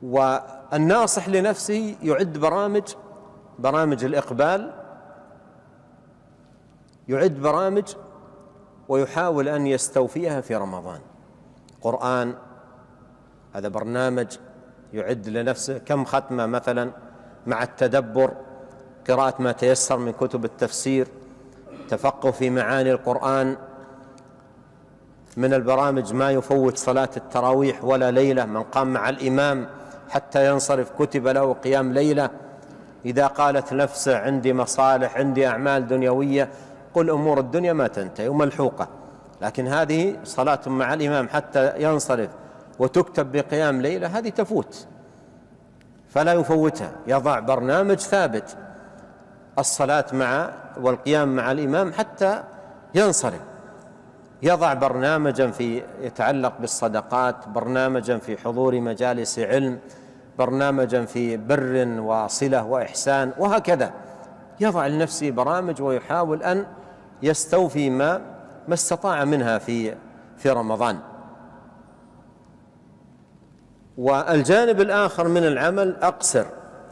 والناصح لنفسه يعد برامج الإقبال، يعد برامج ويحاول أن يستوفيها في رمضان. قرآن، هذا برنامج يعد لنفسه كم ختمة مثلا، مع التدبر، قراءة ما تيسر من كتب التفسير، تفقه في معاني القرآن. من البرامج ما يفوت صلاة التراويح ولا ليلة، من قام مع الإمام حتى ينصرف كتب له قيام ليلة. إذا قالت نفسه عندي مصالح، عندي أعمال دنيوية، قل أمور الدنيا ما تنتهي وملحوقة، لكن هذه صلاة مع الإمام حتى ينصرف وتكتب بقيام ليلة، هذه تفوت، فلا يفوتها. يضع برنامج ثابت، الصلاة والقيام مع الإمام حتى ينصرف. يضع برنامجا يتعلق بالصدقات، برنامجا في حضور مجالس علم، برنامجا في بر وصلة وإحسان، وهكذا يضع لنفسه برامج ويحاول أن يستوفي ما استطاع منها في رمضان. والجانب الآخر من العمل أقصر،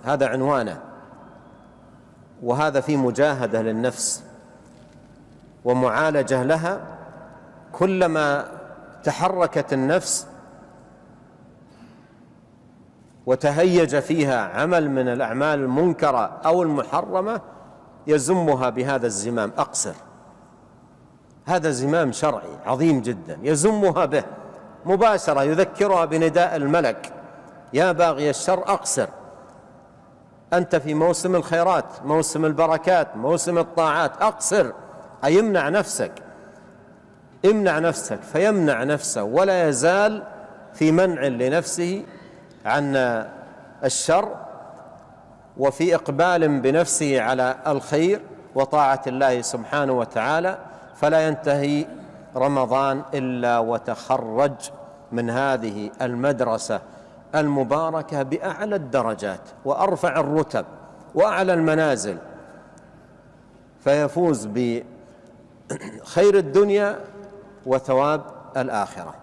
هذا عنوانه، وهذا في مجاهدة للنفس ومعالجة لها. كلما تحركت النفس وتهيج فيها عمل من الأعمال المنكرة أو المحرمة يزمها بهذا الزمام، أقصر. هذا زمام شرعي عظيم جدا، يزمها به مباشرة، يذكرها بنداء الملك: يا باغي الشر أقصر، أنت في موسم الخيرات، موسم البركات، موسم الطاعات، أقصر. أي امنع نفسك، امنع نفسك. فيمنع نفسه ولا يزال في منع لنفسه عن الشر، وفي إقبال بنفسه على الخير وطاعة الله سبحانه وتعالى. فلا ينتهي رمضان إلا وتخرج من هذه المدرسة المباركة بأعلى الدرجات وأرفع الرتب وأعلى المنازل، فيفوز بخير الدنيا وثواب الآخرة.